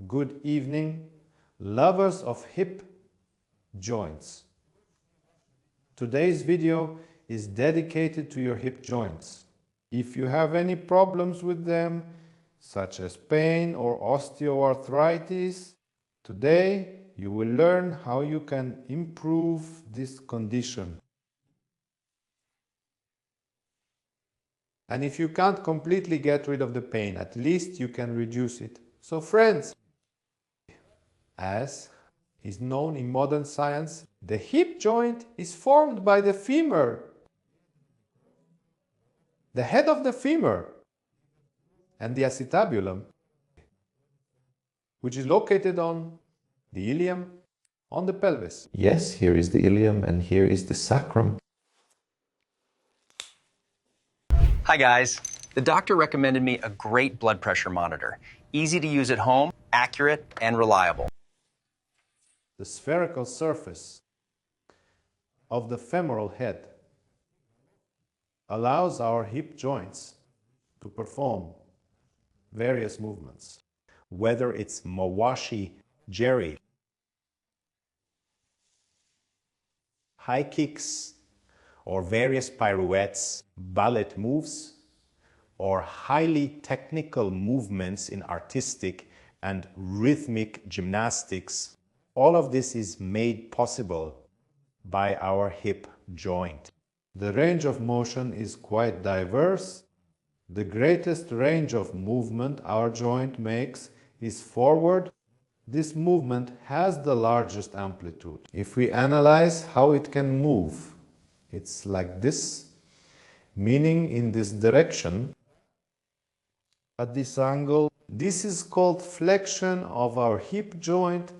Good evening, lovers of hip joints. Today's video is dedicated to your hip joints. If you have any problems with them, such as pain or osteoarthritis, today you will learn how you can improve this condition. And if you can't completely get rid of the pain, at least you can reduce it. So friends, as is known in modern science, the hip joint is formed by the femur, the head of the femur, and the acetabulum, which is located on the ilium, on the pelvis. Yes, here is the ilium and here is the sacrum. Hi guys. The doctor recommended me a great blood pressure monitor. Easy to use at home, accurate, and reliable. The spherical surface of the femoral head allows our hip joints to perform various movements. Whether it's mawashi jerry, high kicks, or various pirouettes, ballet moves, or highly technical movements in artistic and rhythmic gymnastics, all of this is made possible by our hip joint. The range of motion is quite diverse. The greatest range of movement our joint makes is forward. This movement has the largest amplitude. If we analyze how it can move, it's like this, meaning in this direction, at this angle. This is called flexion of our hip joint.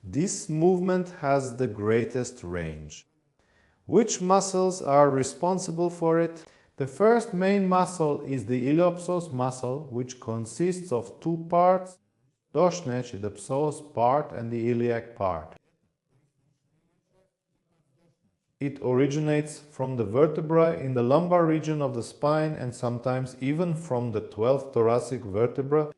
This movement has the greatest range. Which muscles are responsible for it? The first main muscle is the iliopsoas muscle, which consists of two parts, dorsnech, the psoas part, and the iliac part. It originates from the vertebrae in the lumbar region of the spine and sometimes even from the 12th thoracic vertebra.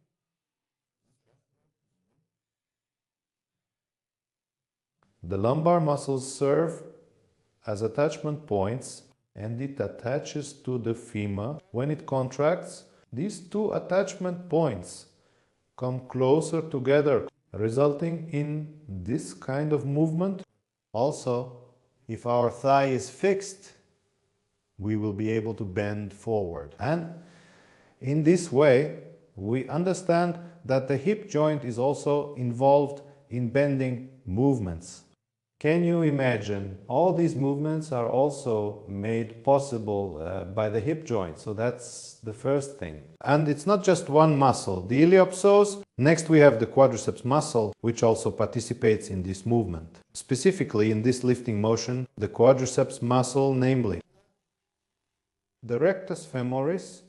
The lumbar muscles serve as attachment points and it attaches to the femur. When it contracts, these two attachment points come closer together, resulting in this kind of movement. Also, if our thigh is fixed, we will be able to bend forward. And in this way, we understand that the hip joint is also involved in bending movements. Can you imagine? All these movements are also made possible by the hip joint. So that's the first thing. And it's not just one muscle, the iliopsoas. Next we have the quadriceps muscle, which also participates in this movement. Specifically in this lifting motion, the quadriceps muscle, namely the rectus femoris,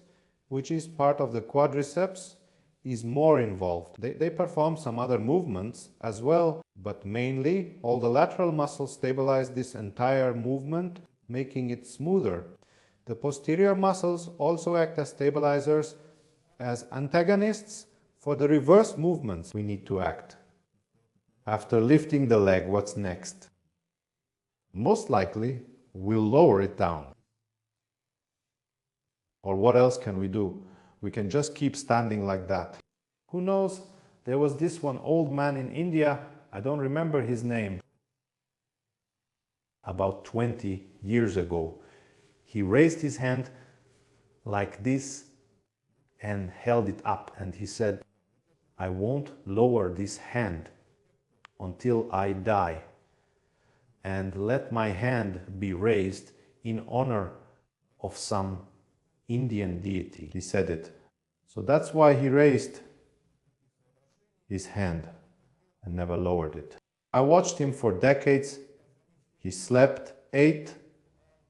which is part of the quadriceps, is more involved. They perform some other movements as well, but mainly all the lateral muscles stabilize this entire movement, making it smoother. The posterior muscles also act as stabilizers, as antagonists for the reverse movements we need to act. After lifting the leg, what's next? Most likely, we'll lower it down. Or what else can we do? We can just keep standing like that. Who knows? There was this one old man in India, I don't remember his name. About 20 years ago, he raised his hand like this and held it up, and he said, "I won't lower this hand until I die, and let my hand be raised in honor of some Indian deity." He said it. So that's why he raised his hand and never lowered it. I watched him for decades. He slept, ate,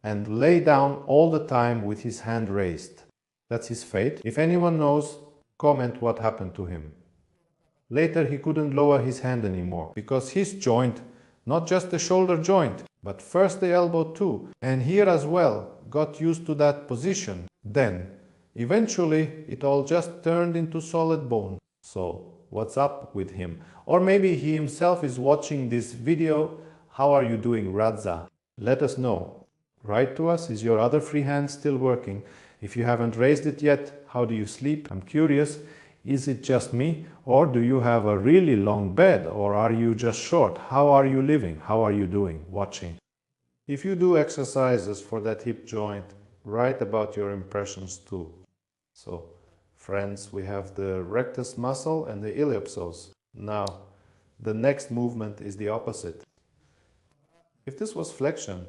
and lay down all the time with his hand raised. That's his fate. If anyone knows, comment what happened to him. Later he couldn't lower his hand anymore because his joint, not just the shoulder joint, but first the elbow too, and here as well, got used to that position. Then, eventually, it all just turned into solid bone. So, what's up with him. Or maybe he himself is watching this video. How are you doing, Radza? Let us know. Write to us. Is your other free hand still working? If you haven't raised it yet, how do you sleep? I'm curious. Is it just me? Or do you have a really long bed? Or are you just short? How are you living? How are you doing? Watching. If you do exercises for that hip joint, write about your impressions too. So, friends, we have the rectus muscle and the iliopsoas. Now, the next movement is the opposite. If this was flexion,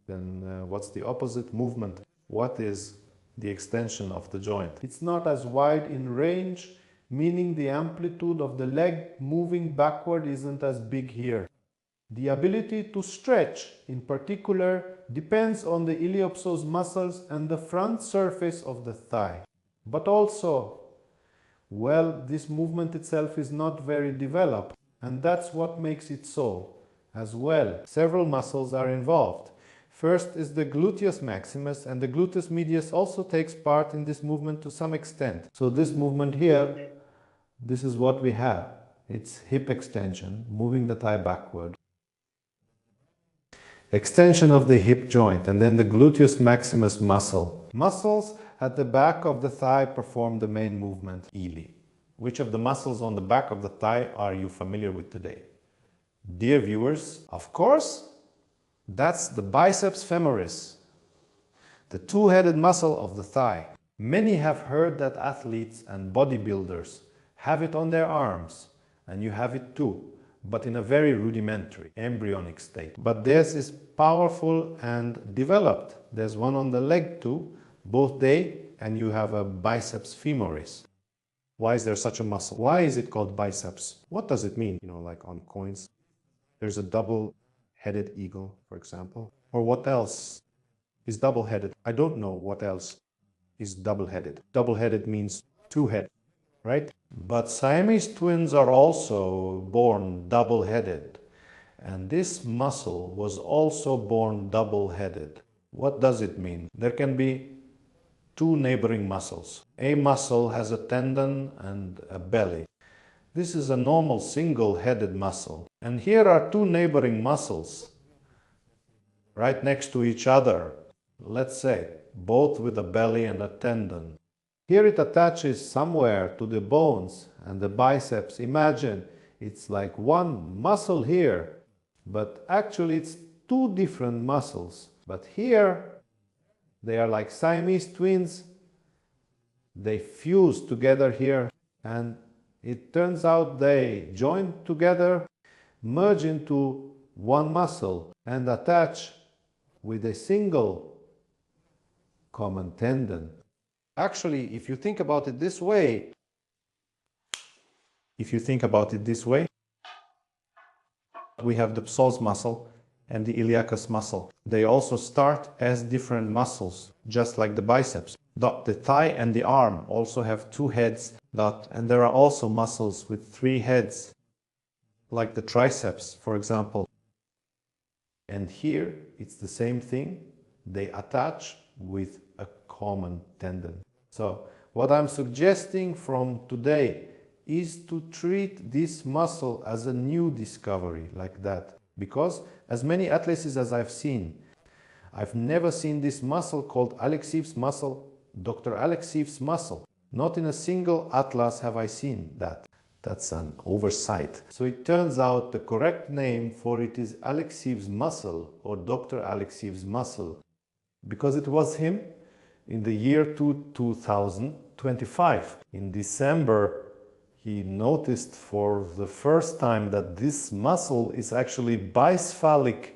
then what's the opposite movement? What is the extension of the joint? It's not as wide in range, meaning the amplitude of the leg moving backward isn't as big here. The ability to stretch, in particular, depends on the iliopsoas muscles and the front surface of the thigh. But also, well, this movement itself is not very developed, and that's what makes it so. As well, several muscles are involved. First is the gluteus maximus, and the gluteus medius also takes part in this movement to some extent. So this movement here, this is what we have. It's hip extension, moving the thigh backward. Extension of the hip joint, and then the gluteus maximus muscle. Muscles at the back of the thigh perform the main movement, ili. Which of the muscles on the back of the thigh are you familiar with today? Dear viewers, of course, that's the biceps femoris, the two-headed muscle of the thigh. Many have heard that athletes and bodybuilders have it on their arms, and you have it too, but in a very rudimentary, embryonic state. But theirs is powerful and developed. There's one on the leg too, both they, and you have a biceps femoris. Why is there such a muscle? Why is it called biceps? What does it mean? You know, like on coins, there's a double-headed eagle, for example. Or what else is double-headed? I don't know what else is double-headed. Double-headed means two-headed, right? But Siamese twins are also born double-headed. And this muscle was also born double-headed. What does it mean? There can be two neighboring muscles. A muscle has a tendon and a belly. This is a normal single-headed muscle. And here are two neighboring muscles right next to each other. Let's say, both with a belly and a tendon. Here it attaches somewhere to the bones and the biceps. Imagine it's like one muscle here, but actually it's two different muscles. But here they are like Siamese twins. They fuse together here, and it turns out they join together, merge into one muscle, and attach with a single common tendon. Actually, if you think about it this way, we have the psoas muscle and the iliacus muscle. They also start as different muscles, just like the biceps. The thigh and the arm also have two heads, and there are also muscles with three heads, like the triceps, for example. And here, it's the same thing. They attach with a common tendon. So, what I'm suggesting from today is to treat this muscle as a new discovery, like that. Because, as many atlases as I've seen, I've never seen this muscle called Alekseev's muscle, Dr. Alekseev's muscle. Not in a single atlas have I seen that. That's an oversight. So it turns out the correct name for it is Alekseev's muscle, or Dr. Alekseev's muscle, because it was him in the year 2025. In December, he noticed for the first time that this muscle is actually bicephalic,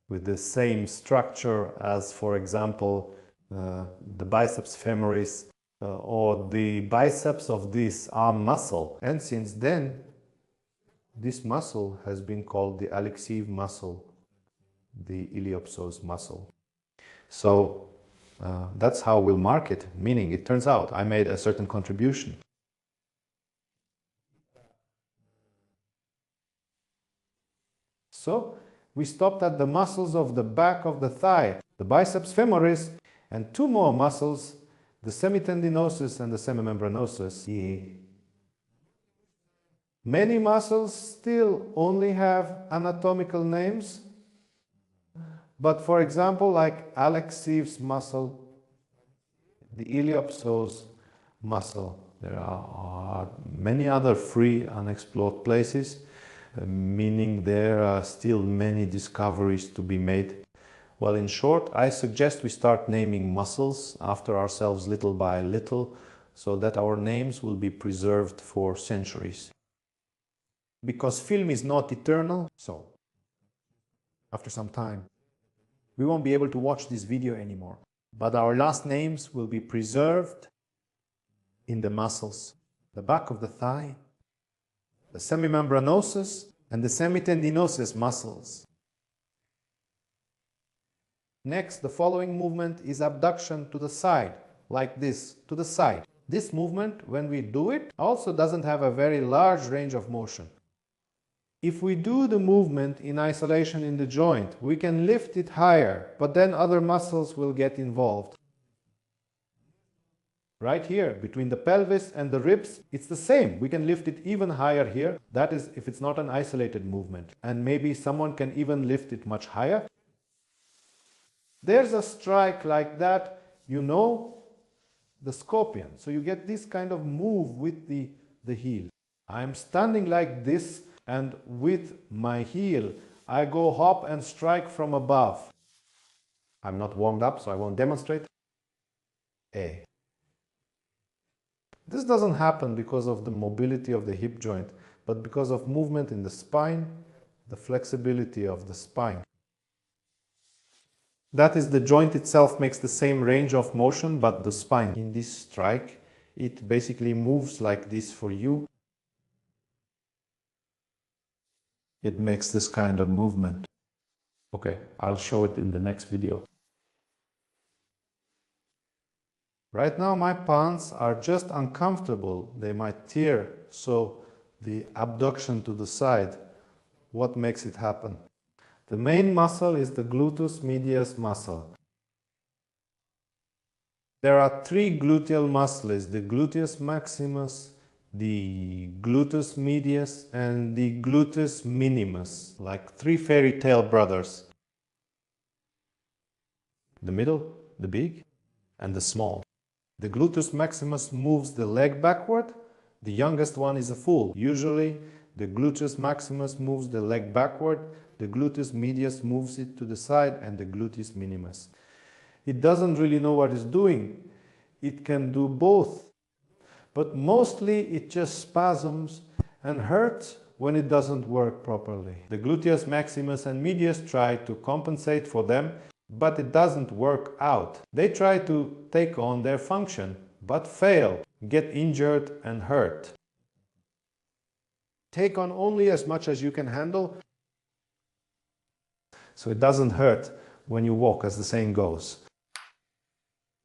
with the same structure as, for example, the biceps femoris or the biceps of this arm muscle. And since then, this muscle has been called the Alekseev muscle, the iliopsoas muscle. So that's how we'll mark it, meaning it turns out I made a certain contribution. So we stopped at the muscles of the back of the thigh, the biceps femoris, and two more muscles, the semitendinosus and the semimembranosus. Many muscles still only have anatomical names, but for example, like Alekseev's muscle, the iliopsoas muscle, there are many other free unexplored places, meaning there are still many discoveries to be made. Well, in short, I suggest we start naming muscles after ourselves little by little, so that our names will be preserved for centuries. Because film is not eternal, so after some time, we won't be able to watch this video anymore. But our last names will be preserved in the muscles, the back of the thigh, the semimembranosus and the semitendinosus muscles. Next, the following movement is abduction to the side, like this, to the side. This movement, when we do it, also doesn't have a very large range of motion. If we do the movement in isolation in the joint, we can lift it higher, but then other muscles will get involved. Right here, between the pelvis and the ribs, it's the same. We can lift it even higher here. That is, if it's not an isolated movement. And maybe someone can even lift it much higher. There's a strike like that, you know, the scorpion. So you get this kind of move with the heel. I'm standing like this, and with my heel, I go hop and strike from above. I'm not warmed up, so I won't demonstrate. A. This doesn't happen because of the mobility of the hip joint, but because of movement in the spine, the flexibility of the spine. That is, the joint itself makes the same range of motion, but the spine. In this strike, it basically moves like this for you. It makes this kind of movement. Okay, I'll show it in the next video. Right now my pants are just uncomfortable. They might tear, so the abduction to the side, what makes it happen? The main muscle is the gluteus medius muscle. There are three gluteal muscles, the gluteus maximus, the gluteus medius and the gluteus minimus, like three fairy tale brothers. The middle, the big, and the small. The gluteus maximus moves the leg backward. The youngest one is a fool. Usually the gluteus maximus moves the leg backward, the gluteus medius moves it to the side, and the gluteus minimus. It doesn't really know what it's doing. It can do both. But mostly it just spasms and hurts when it doesn't work properly. The gluteus maximus and medius try to compensate for them, but it doesn't work out. They try to take on their function, but fail, get injured and hurt. Take on only as much as you can handle, so it doesn't hurt when you walk, as the saying goes.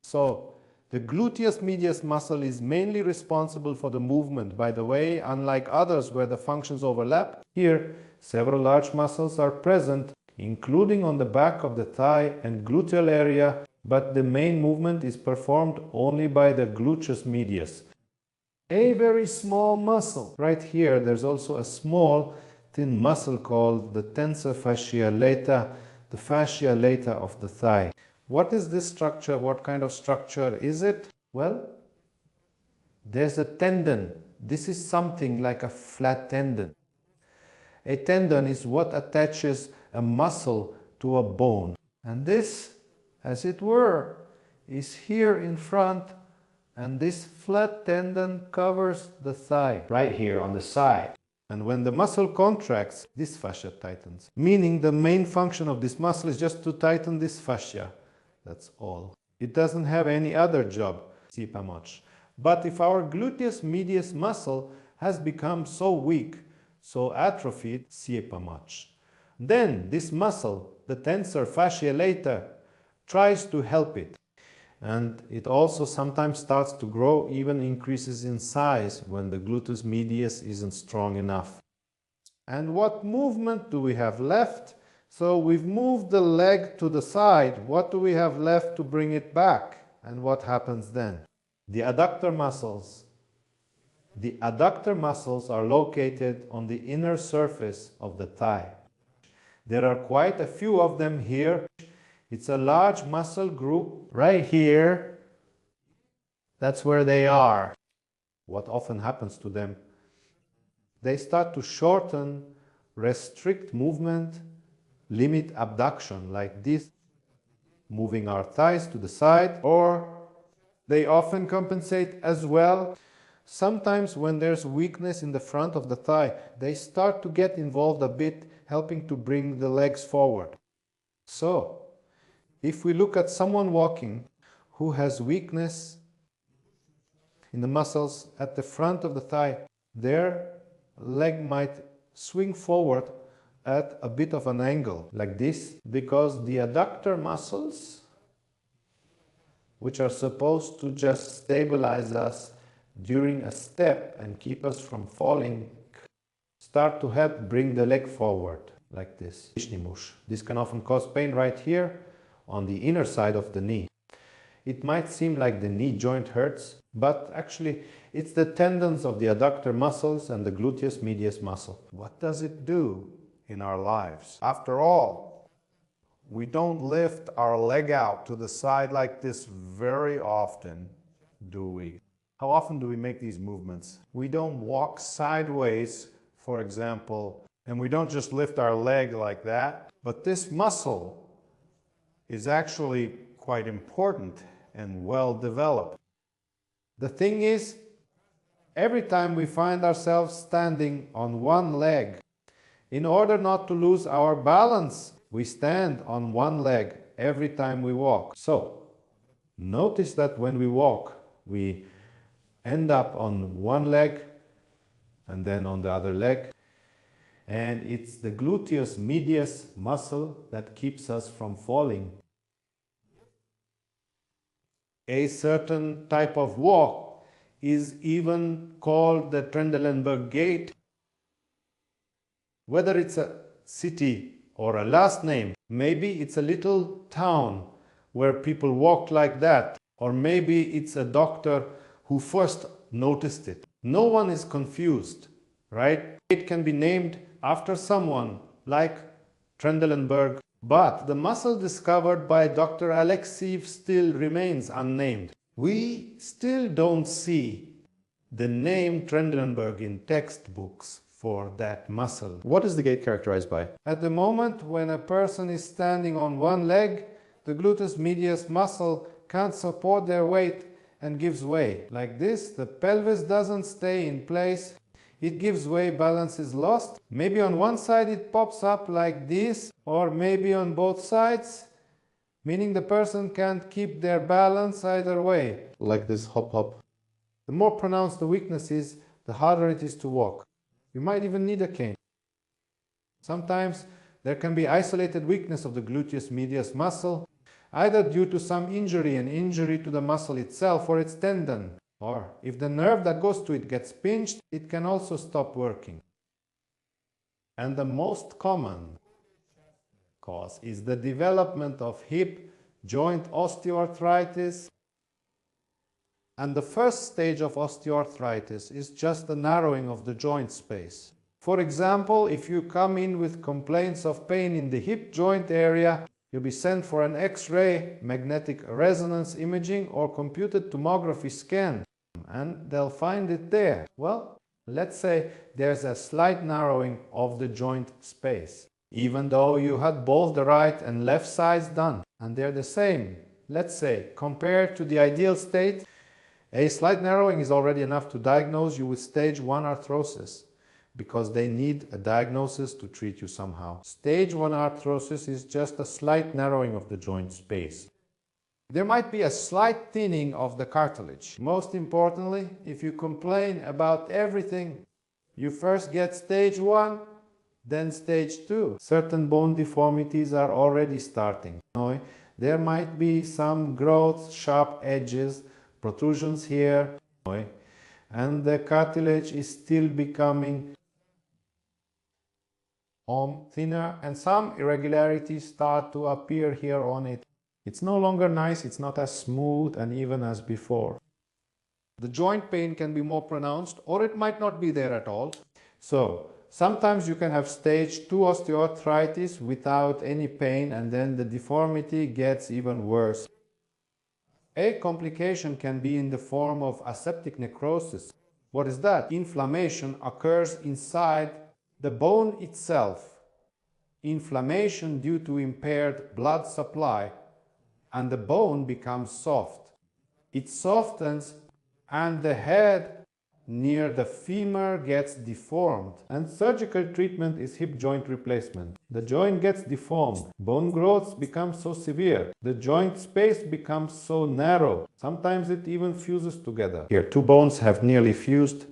So, the gluteus medius muscle is mainly responsible for the movement. By the way, unlike others where the functions overlap, here several large muscles are present, including on the back of the thigh and gluteal area, but the main movement is performed only by the gluteus medius. A very small muscle. Right here there's also a small thin muscle called the tensor fascia lata, the fascia lata of the thigh. What is this structure? What kind of structure is it? Well, there's a tendon. This is something like a flat tendon. A tendon is what attaches a muscle to a bone. And this, as it were, is here in front, and this flat tendon covers the thigh, right here on the side. And when the muscle contracts, this fascia tightens, meaning the main function of this muscle is just to tighten this fascia. That's all. It doesn't have any other job, much. But if our gluteus medius muscle has become so weak, so atrophied, much, then this muscle, the tensor fascia lata, tries to help it. And it also sometimes starts to grow, even increases in size when the gluteus medius isn't strong enough. And what movement do we have left? So we've moved the leg to the side. What do we have left to bring it back? And what happens then? The adductor muscles. The adductor muscles are located on the inner surface of the thigh. There are quite a few of them here. It's a large muscle group right here. That's where they are. What often happens to them? They start to shorten, restrict movement, limit abduction like this, moving our thighs to the side, or they often compensate as well. Sometimes when there's weakness in the front of the thigh, they start to get involved a bit, helping to bring the legs forward. So, if we look at someone walking who has weakness in the muscles at the front of the thigh, their leg might swing forward at a bit of an angle, like this, because the adductor muscles, which are supposed to just stabilize us during a step and keep us from falling, start to help bring the leg forward, like this. This can often cause pain right here on the inner side of the knee. It might seem like the knee joint hurts, but actually it's the tendons of the adductor muscles and the gluteus medius muscle. What does it do in our lives? After all, we don't lift our leg out to the side like this very often, do we? How often do we make these movements? We don't walk sideways, for example, and we don't just lift our leg like that. But this muscle is actually quite important and well developed. The thing is, every time we find ourselves standing on one leg, in order not to lose our balance, we stand on one leg every time we walk. So, notice that when we walk, we end up on one leg and then on the other leg. And it's the gluteus medius muscle that keeps us from falling. A certain type of walk is even called the Trendelenburg gait. Whether it's a city or a last name, maybe it's a little town where people walk like that, or maybe it's a doctor who first noticed it. No one is confused, right? It can be named after someone like Trendelenburg, but the muscle discovered by Dr. Alekseev still remains unnamed. We still don't see the name Trendelenburg in textbooks for that muscle. What is the gait characterized by? At the moment when a person is standing on one leg, the gluteus medius muscle can't support their weight and gives way. Like this, the pelvis doesn't stay in place. It gives way, balance is lost. Maybe on one side it pops up like this, or maybe on both sides, meaning the person can't keep their balance either way. Like this hop hop. The more pronounced the weakness is, the harder it is to walk. You might even need a cane. Sometimes there can be isolated weakness of the gluteus medius muscle, either due to some injury, an injury to the muscle itself or its tendon, or if the nerve that goes to it gets pinched, it can also stop working. And the most common cause is the development of hip joint osteoarthritis. And the first stage of osteoarthritis is just the narrowing of the joint space. For example, if you come in with complaints of pain in the hip joint area, you'll be sent for an X-ray, magnetic resonance imaging, or computed tomography scan, and they'll find it there. Well, let's say there's a slight narrowing of the joint space, even though you had both the right and left sides done, and they're the same. Let's say, compared to the ideal state, a slight narrowing is already enough to diagnose you with stage 1 arthrosis, because they need a diagnosis to treat you somehow. Stage 1 arthrosis is just a slight narrowing of the joint space. There might be a slight thinning of the cartilage. Most importantly, if you complain about everything, you first get stage 1, then stage 2. Certain bone deformities are already starting. There might be some growth, sharp edges, protrusions here, and the cartilage is still becoming thinner, and some irregularities start to appear here on it. It's no longer nice, it's not as smooth and even as before. the joint pain can be more pronounced, or it might not be there at all. So sometimes you can have stage 2 osteoarthritis without any pain, and then the deformity gets even worse. A complication can be in the form of aseptic necrosis. What is that? Inflammation occurs inside the bone itself. Inflammation due to impaired blood supply, and the bone becomes soft. It softens and the head near the femur gets deformed. And surgical treatment is hip joint replacement. The joint gets deformed. Bone growth becomes so severe. The joint space becomes so narrow. Sometimes it even fuses together. Here, two bones have nearly fused,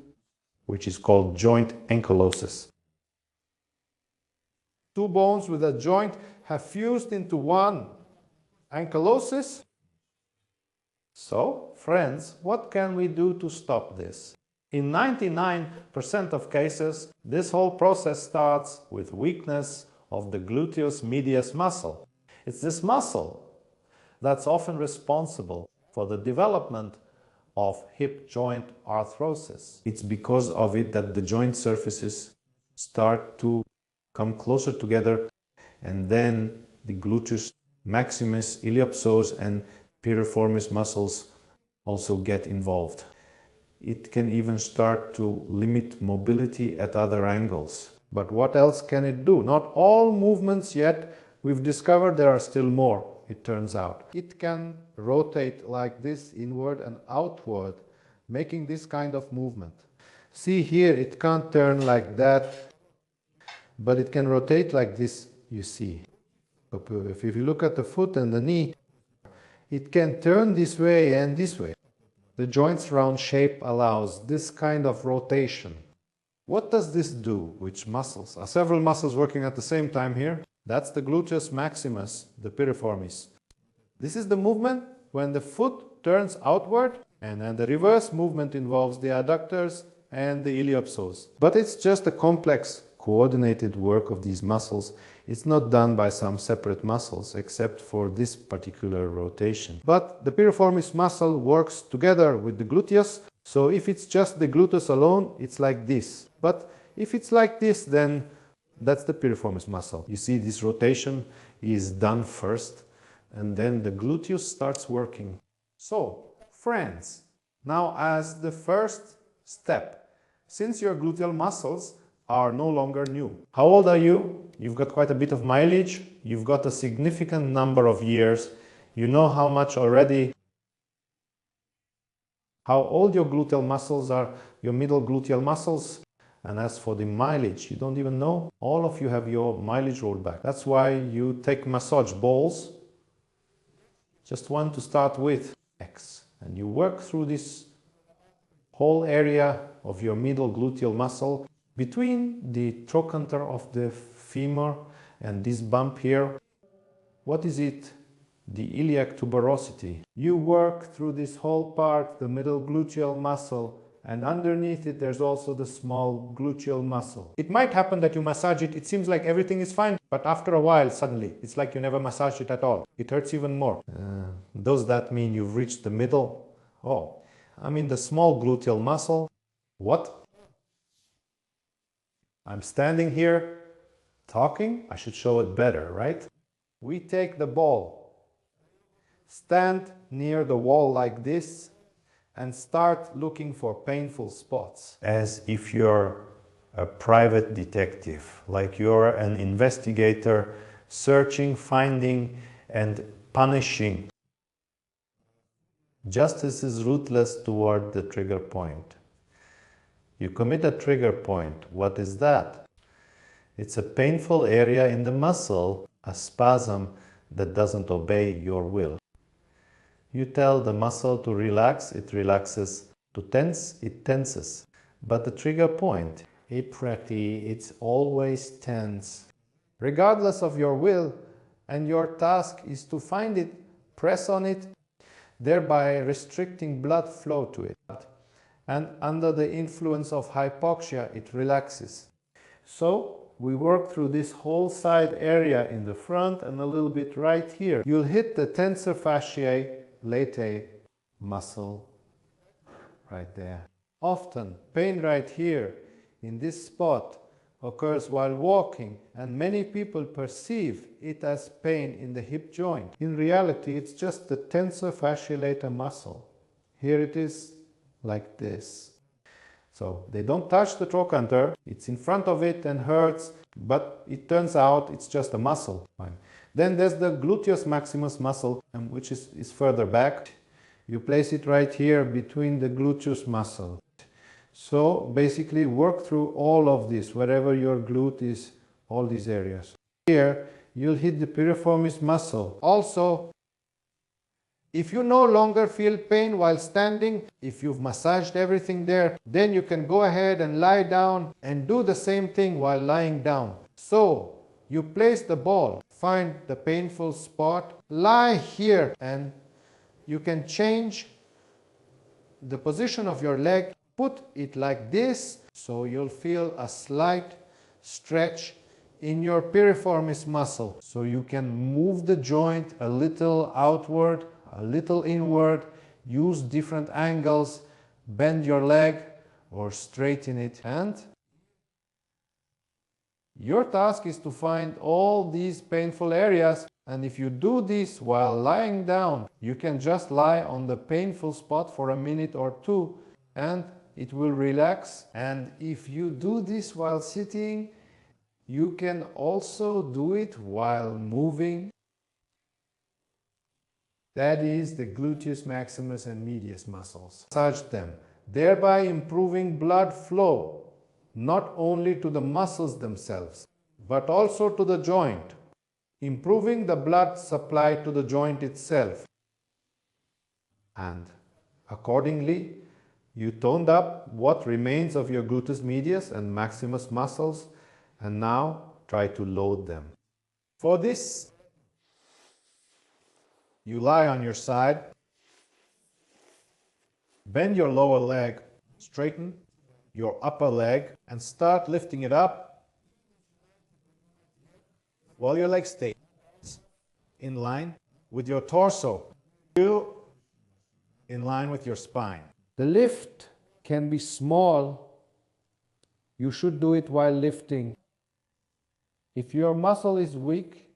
which is called joint ankylosis. Two bones with a joint have fused into one. Ankylosis. So, friends, what can we do to stop this? In 99% of cases, this whole process starts with weakness of the gluteus medius muscle. It's this muscle that's often responsible for the development of hip joint arthrosis. It's because of it that the joint surfaces start to come closer together, and then the gluteus maximus, iliopsoas, and piriformis muscles also get involved. It can even start to limit mobility at other angles. But what else can it do? Not all movements yet. We've discovered there are still more, it turns out. It can rotate like this, inward and outward, making this kind of movement. See here, it can't turn like that, but it can rotate like this, you see. If you look at the foot and the knee, it can turn this way and this way. The joint's round shape allows this kind of rotation. What does this do? Which muscles? Are several muscles working at the same time here? That's the gluteus maximus, the piriformis. This is the movement when the foot turns outward, and then the reverse movement involves the adductors and the iliopsoas. But it's just a complex, coordinated work of these muscles. It's not done by some separate muscles, except for this particular rotation. But the piriformis muscle works together with the gluteus, so if it's just the gluteus alone, it's like this. But if it's like this, then that's the piriformis muscle. You see, this rotation is done first, and then the gluteus starts working. So, friends, now as the first step, since your gluteal muscles are no longer new. How old are you? You've got quite a bit of mileage. You've got a significant number of years. You know how much already, how old your gluteal muscles are, your middle gluteal muscles. And as for the mileage, you don't even know. All of you have your mileage rolled back. That's why you take massage balls, just one to start with, X. And you work through this whole area of your middle gluteal muscle between the trochanter of the femur and this bump here. What is it? The iliac tuberosity. You work through this whole part, the middle gluteal muscle, and underneath it there's also the small gluteal muscle. It might happen that you massage it, it seems like everything is fine, but after a while suddenly it's like you never massaged it at all. It hurts even more. Does that mean you've reached the middle? Oh, I mean the small gluteal muscle. What? I'm standing here talking. I should show it better, right? We take the ball, stand near the wall like this, and start looking for painful spots. As if you're a private detective, like you're an investigator searching, finding, and punishing. Justice is ruthless toward the trigger point. You commit a trigger point. What is that? It's a painful area in the muscle, a spasm that doesn't obey your will. You tell the muscle to relax, it relaxes. To tense, it tenses. But the trigger point, it's always tense. Regardless of your will, and your task is to find it, press on it, thereby restricting blood flow to it. And under the influence of hypoxia, it relaxes. So we work through this whole side area in the front and a little bit right here. You'll hit the tensor fasciae latae muscle right there. Often, pain right here, in this spot, occurs while walking, and many people perceive it as pain in the hip joint. In reality, it's just the tensor fasciae lata muscle. Here it is like this. So they don't touch the trochanter, it's in front of it and hurts, but it turns out it's just a muscle. Fine. Then there's the gluteus maximus muscle, which is further back. You place it right here between the gluteus muscle. So basically work through all of this, wherever your glute is, all these areas. Here you'll hit the piriformis muscle. Also, if you no longer feel pain while standing, if you've massaged everything there, then you can go ahead and lie down and do the same thing while lying down. So you place the ball, find the painful spot, lie here, and you can change the position of your leg. Put it like this, so you'll feel a slight stretch in your piriformis muscle. So you can move the joint a little outward, a little inward, use different angles, bend your leg or straighten it. And your task is to find all these painful areas. And if you do this while lying down, you can just lie on the painful spot for a minute or two and it will relax. And if you do this while sitting, you can also do it while moving. That is the gluteus maximus and medius muscles. Massage them, thereby improving blood flow, not only to the muscles themselves, but also to the joint, improving the blood supply to the joint itself. And accordingly, you toned up what remains of your gluteus medius and maximus muscles, and now try to load them. For this, you lie on your side, bend your lower leg, straighten your upper leg, and start lifting it up while your leg stays in line with your torso, in line with your spine. The lift can be small. You should do it while lifting. If your muscle is weak,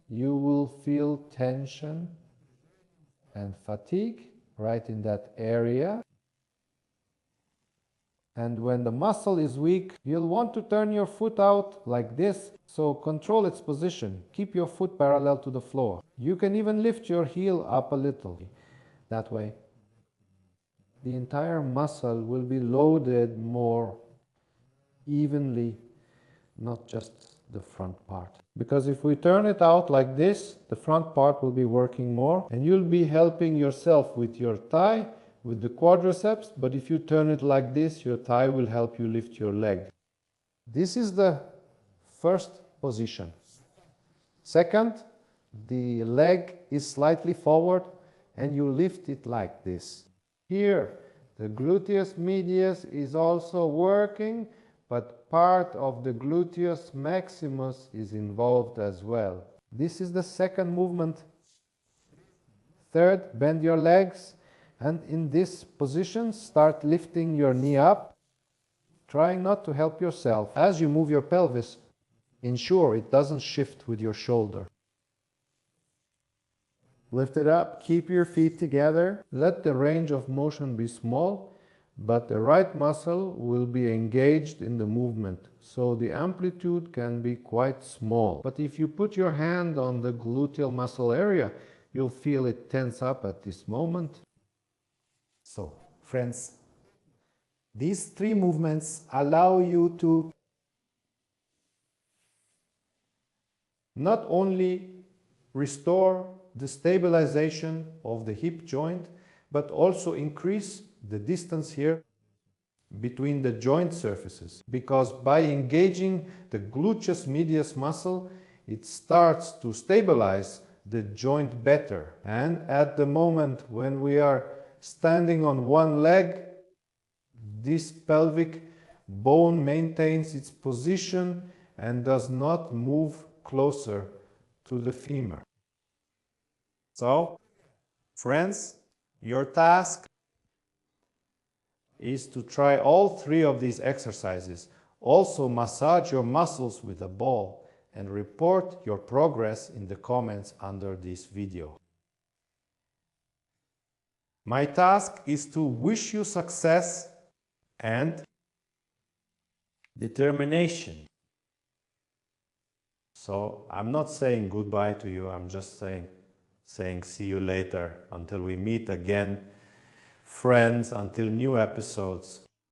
you will feel tension and fatigue right in that area. And when the muscle is weak, you'll want to turn your foot out like this, so control its position. Keep your foot parallel to the floor. You can even lift your heel up a little. That way, the entire muscle will be loaded more evenly, not just the front part. Because if we turn it out like this, the front part will be working more, and you'll be helping yourself with your thigh, with the quadriceps, but if you turn it like this, your thigh will help you lift your leg. This is the first position. Second, the leg is slightly forward and you lift it like this. Here, the gluteus medius is also working, but part of the gluteus maximus is involved as well. This is the second movement. Third, bend your legs, and in this position, start lifting your knee up, trying not to help yourself. As you move your pelvis, ensure it doesn't shift with your shoulder. Lift it up, keep your feet together. Let the range of motion be small, but the right muscle will be engaged in the movement, so the amplitude can be quite small. But if you put your hand on the gluteal muscle area, you'll feel it tense up at this moment. So, friends, these three movements allow you to not only restore the stabilization of the hip joint, but also increase the distance here between the joint surfaces. Because by engaging the gluteus medius muscle, it starts to stabilize the joint better. And at the moment when we are standing on one leg, this pelvic bone maintains its position and does not move closer to the femur. So, friends, your task is to try all 3 of these exercises. Also massage your muscles with a ball and report your progress in the comments under this video. My task is to wish you success and determination. So I'm not saying goodbye to you, I'm just saying see you later until we meet again. Friends, until new episodes.